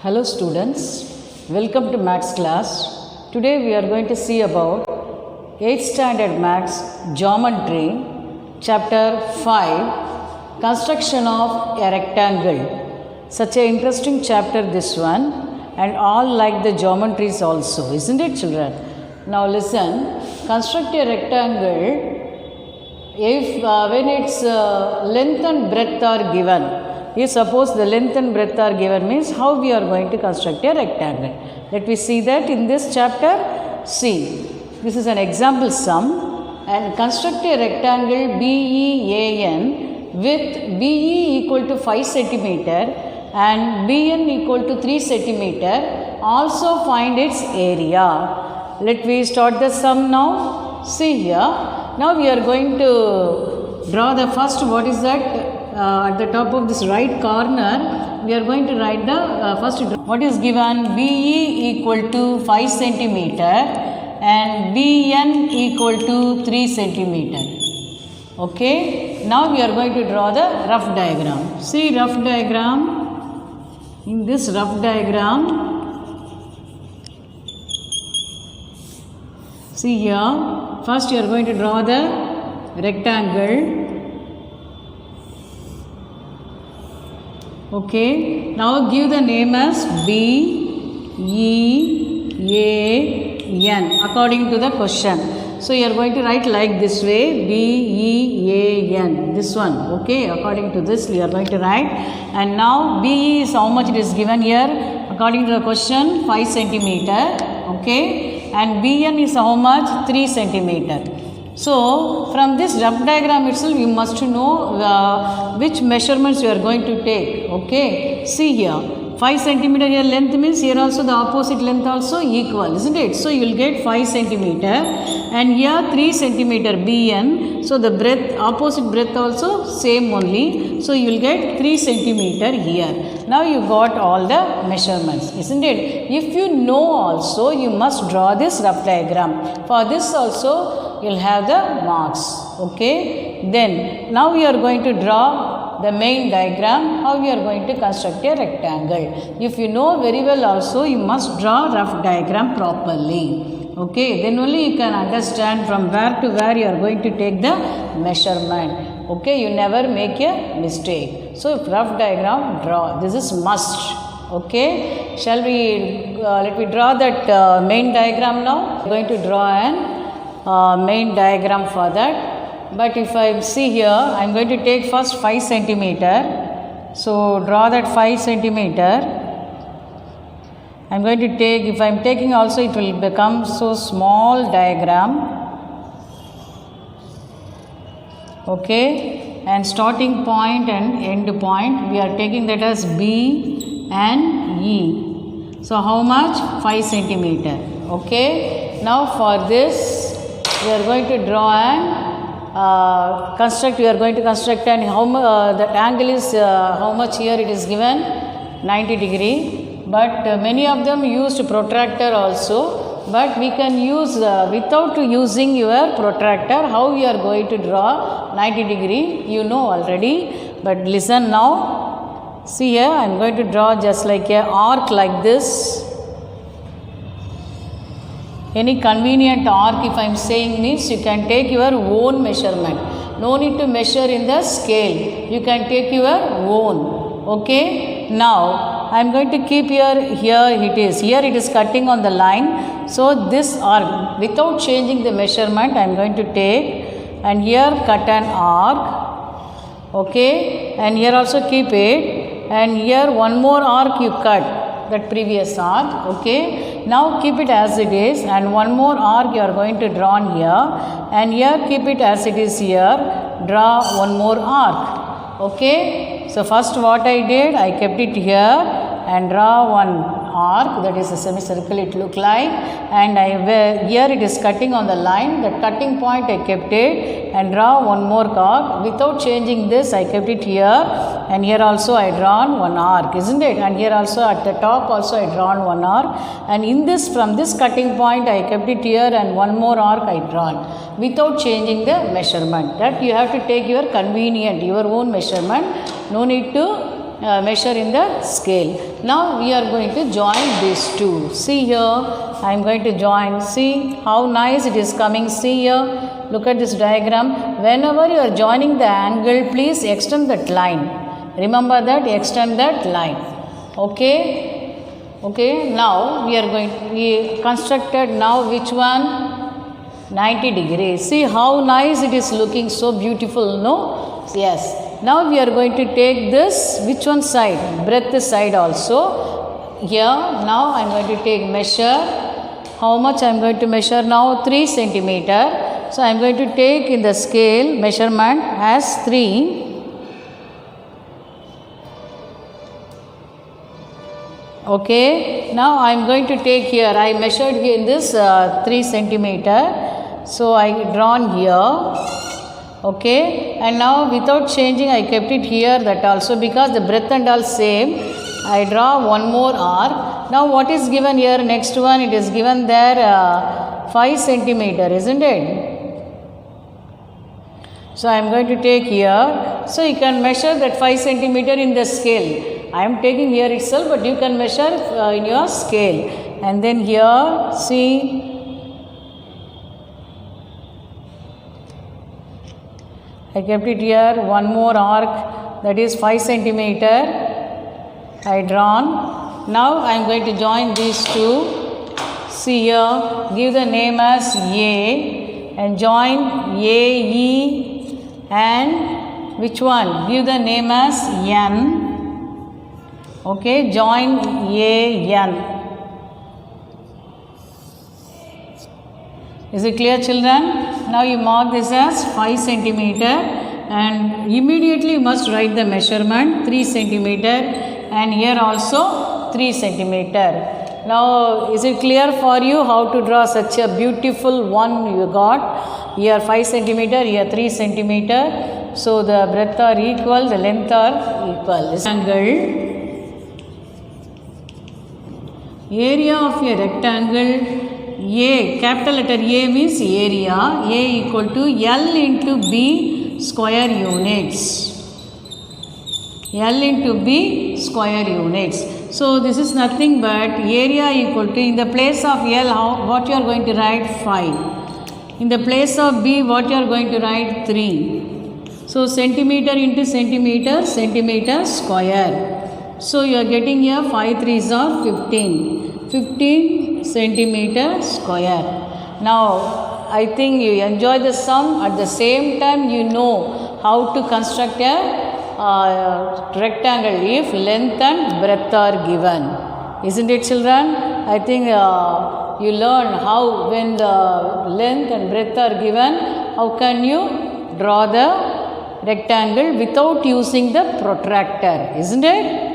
Hello students, welcome to Maths class. Today we are going to see about 8th standard Maths Geometry, Chapter 5, Construction of a Rectangle. Such an interesting chapter this one, and all like the geometries also, isn't it children? Now listen, construct a rectangle if when its length and breadth are given. If suppose the length and breadth are given means how we are going to construct a rectangle. Let me see that in this chapter. See, this is an example sum and construct a rectangle BEAN with BE equal to 5 centimeter and BN equal to 3 centimeter. Also find its area. Let me start the sum now. See here. Now we are going to draw the first, what is that? At the top of this right corner, we are going to write the first. What is given? BE equal to 5 centimeter and BN equal to 3 centimeter. Okay. Now we are going to draw the rough diagram. See rough diagram. In this rough diagram, see here. First you are going to draw the rectangle. Okay, now give the name as B, E, A, N according to the question. So you are going to write like this way, B, E, A, N, this one. Okay, according to this we are going to write. And now B is how much it is given here according to the question, 5 centimeter. Okay, and BN is how much? 3 centimeter. So, from this rough diagram itself, you must know which measurements you are going to take. Okay, see here, 5 centimeter here length means here also the opposite length also equal, isn't it? So, you will get 5 centimeter and here 3 centimeter BN. So, the breadth, opposite breadth also same only. So, you will get 3 centimeter here. Now, you got all the measurements, isn't it? If you know also, you must draw this rough diagram. For this also, you will have the marks. Okay. Then, now we are going to draw the main diagram, how we are going to construct a rectangle. If you know very well also, you must draw rough diagram properly. Okay. Then only you can understand from where to where you are going to take the measurement. Okay. You never make a mistake. So, if rough diagram, draw. This is must. Okay. Shall we, let me draw that main diagram now. I am going to draw an main diagram for that. But if I see here, I am going to take first 5 centimeter. So, draw that 5 centimeter. I am going to take, if I am taking also, it will become so small diagram. Okay. And starting point and end point, we are taking that as B and E. So, how much? 5 centimeter. Okay. Now, for this, we are going to draw and construct. We are going to construct and how that angle is how much here it is given 90 degree. But many of them used protractor also. But we can use without using your protractor. How we are going to draw 90 degree? You know already. But listen now. See here, I am going to draw just like a arc like this. Any convenient arc, if I am saying means you can take your own measurement. No need to measure in the scale. You can take your own. Okay. Now, I am going to keep here it is. Here it is cutting on the line. So, this arc, without changing the measurement, I am going to take and here cut an arc. Okay. And here also keep it. And here one more arc you cut. That previous arc. Okay. Now keep it as it is and one more arc you are going to draw here and here keep it as it is here. Draw one more arc. Okay. So first what I did, I kept it here and draw one arc, that is a semicircle it look like, and here it is cutting on the line. The cutting point I kept it and draw one more arc. Without changing this, I kept it here and here also I drawn one arc, isn't it? And here also at the top also I drawn one arc, and in this, from this cutting point I kept it here and one more arc I drawn without changing the measurement. That you have to take your convenient, your own measurement. No need to measure in the scale. Now we are going to join these two. See here, I am going to join. See how nice it is coming. See here, look at this diagram. Whenever you are joining the angle, please extend that line. Remember that, extend that line. Okay. Okay, now we constructed now which one? 90 degrees. See how nice it is looking, so beautiful, no? Yes. Now we are going to take this, which one side? Breadth side also. Here, now I am going to take measure. How much I am going to measure now? 3 centimeter. So I am going to take in the scale measurement as 3. Okay, now I am going to take here, I measured here in this 3 centimeter. So I drawn here. Okay, and now without changing I kept it here, that also, because the breadth and all same. I draw one more arc. Now what is given here? Next one, it is given there 5 centimeter, isn't it? So I am going to take here. So you can measure that 5 centimeter in the scale. I am taking here itself, but you can measure in your scale. And then here, see, I kept it here, one more arc, that is 5 centimeter. I drawn. Now I am going to join these two. See here, give the name as A and join AE and which one? Give the name as N. Okay, join AN. Is it clear, children? Now you mark this as 5 centimeter and immediately you must write the measurement 3 centimeter and here also 3 centimeter. Now is it clear for you how to draw such a beautiful one you got? Here 5 centimeter, here 3 centimeter. So the breadth are equal, the length are equal. This angle. Area of a rectangle, A, capital letter A means area, A equal to L into B square units. L into B square units. So this is nothing but area equal to, in the place of L, what you are going to write? 5. In the place of B, what you are going to write? 3. So centimeter into centimeter, centimeter square. So you are getting here 5 3s are 15. 15 centimeter square. Now I think you enjoy the sum, at the same time you know how to construct a rectangle if length and breadth are given. Isn't it, children? I think you learn how, when the length and breadth are given, how can you draw the rectangle without using the protractor, isn't it?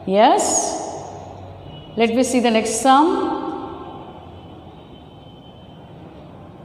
Yes. Let me see the next sum.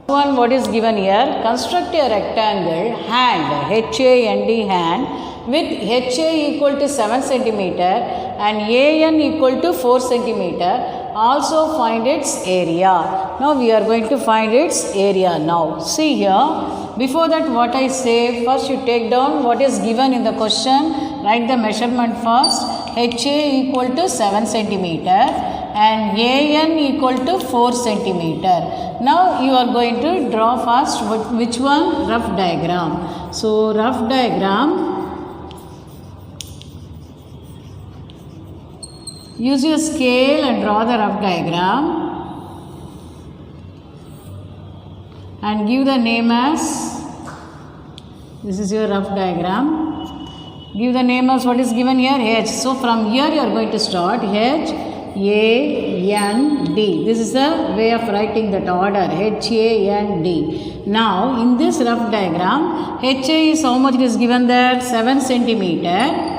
One, what is given here? Construct a rectangle, hand, H-A-N-D, hand, with H-A equal to 7 centimeter and A-N equal to 4 centimeter. Also find its area. Now we are going to find its area now. See here. Before that, what I say, first you take down what is given in the question. Write the measurement first. HA equal to 7 centimeter and AN equal to 4 centimeter. Now you are going to draw first which one? Rough diagram. So rough diagram. Use your scale and draw the rough diagram. And give the name as, this is your rough diagram. Give the name as what is given here, H. So from here you are going to start H, A, N, D. This is the way of writing that order, H, A, N, D. Now in this rough diagram, H, A is how much it is given there? 7 centimeter.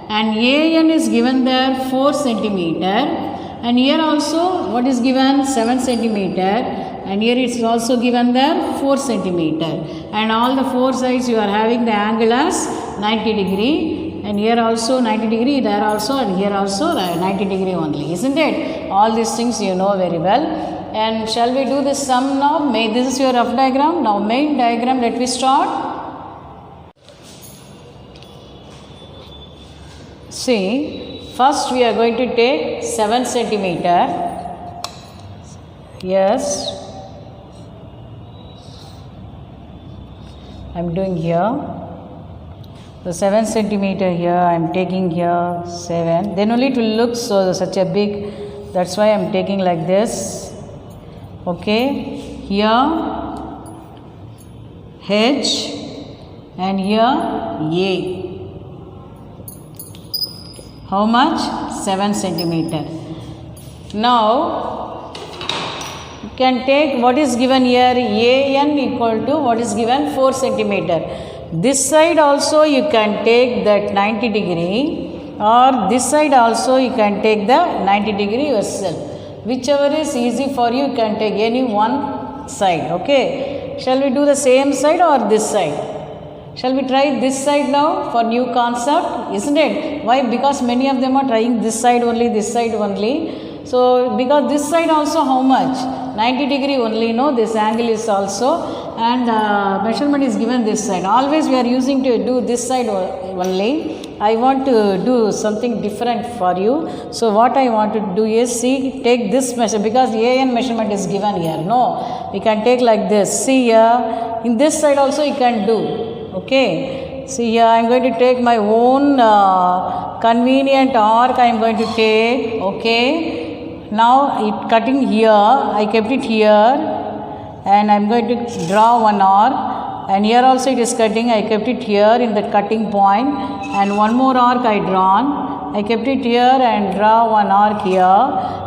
And A, N is given there 4 centimeter. And here also what is given? 7 centimeter. And here it is also given there 4 centimeter. And all the 4 sides you are having the angle as 90 degree. And here also 90 degree, there also, and here also 90 degree only. Isn't it? All these things you know very well. And shall we do this sum now? This is your rough diagram. Now main diagram, let me start. See, first we are going to take 7 centimeter. Yes, I am doing here. So 7 centimeter here, I am taking here 7. Then only it will look such a big. That's why I am taking like this. Okay, here H and here A. How much? 7 centimeter. Now you can take what is given here, AN equal to what is given 4 centimeter. This side also you can take that 90 degree, or this side also you can take the 90 degree yourself. Whichever is easy for you, you can take any one side. Okay, shall we do the same side or this side? Shall we try this side now for new concept, isn't it? Why? Because many of them are trying this side only, this side only. So because this side also how much? 90 degree only, no, this angle is also, and measurement is given this side. Always we are using to do this side only. I want to do something different for you. So what I want to do is, see, take this measure, because AN measurement is given here. No, we can take like this. See here, in this side also you can do. Okay, see here, I am going to take my own convenient arc. I am going to take. Okay, now it cutting here, I kept it here, and I am going to draw one arc, and here also it is cutting, I kept it here in the cutting point, and one more arc I drawn, I kept it here and draw one arc here,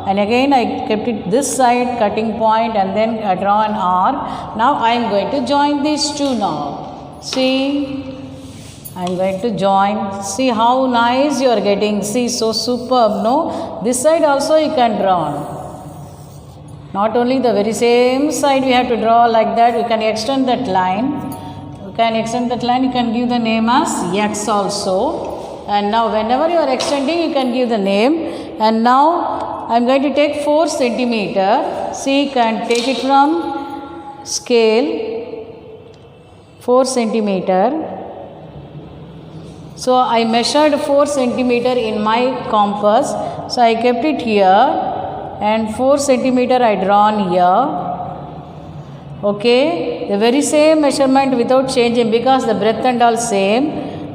and again I kept it this side cutting point, and then I draw an arc. Now I am going to join these two now. See, I am going to join. See how nice you are getting. See, so superb, no? This side also you can draw. Not only the very same side we have to draw like that, you can extend that line. You can extend that line, you can give the name as X also. And now whenever you are extending, you can give the name. And now I am going to take 4 centimeter. See, you can take it from scale 4 centimeter. So I measured 4 centimeter in my compass. So I kept it here, and 4 centimeter I drawn here. Okay, the very same measurement without changing, because the breadth and all same.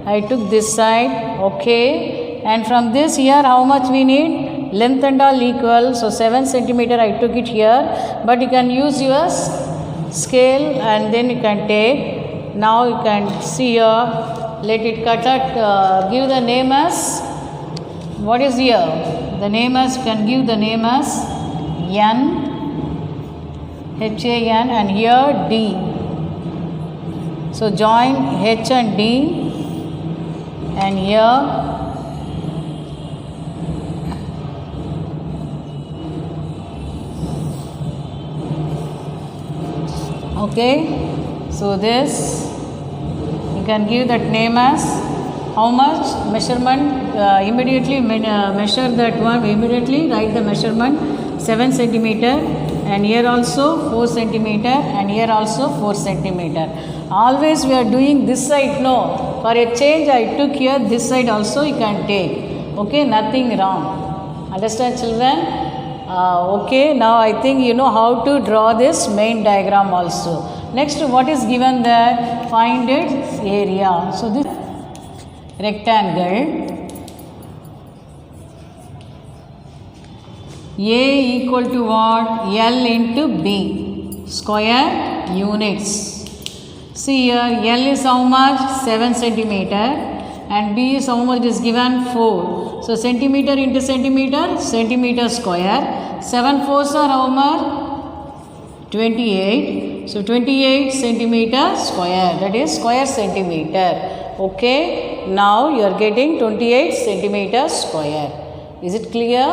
I took this side. Okay, and from this here how much we need? Length and all equal. So 7 centimeter I took it here, but you can use your scale and then you can take. Now you can see here. Let it cut out, give the name as, what is here? The name as, can give the name as N, H-A-N, and here D. So join H and D, and here okay. So this, you can give that name as how much measurement, immediately measure that one, immediately write the measurement 7 centimeter, and here also 4 centimeter, and here also 4 centimeter. Always we are doing this side, no, for a change I took here this side also you can take. Okay, nothing wrong. Understand, children? Okay, now I think you know how to draw this main diagram also. Next, what is given there? Find its area. So this rectangle A equal to what? L into B, square units. See here, L is how much? 7 centimeter, and B is how much? It is given 4. So centimeter into centimeter, centimeter square. 7 fours are how much? 28. So 28 centimeter square, that is square centimeter. Okay, now you are getting 28 centimeter square. Is it clear?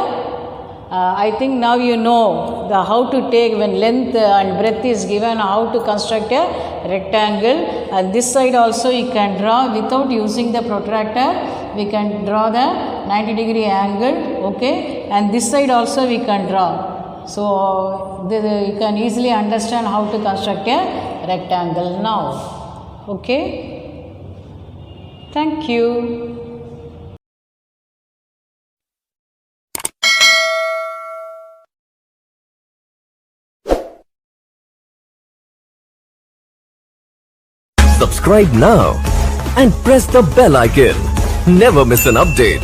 I think now you know how to take when length and breadth is given, how to construct a rectangle. And this side also you can draw without using the protractor. We can draw the 90 degree angle. Okay, and this side also we can draw. So you can easily understand how to construct a rectangle now. Okay, thank you. Subscribe now and press the bell icon. Never miss an update.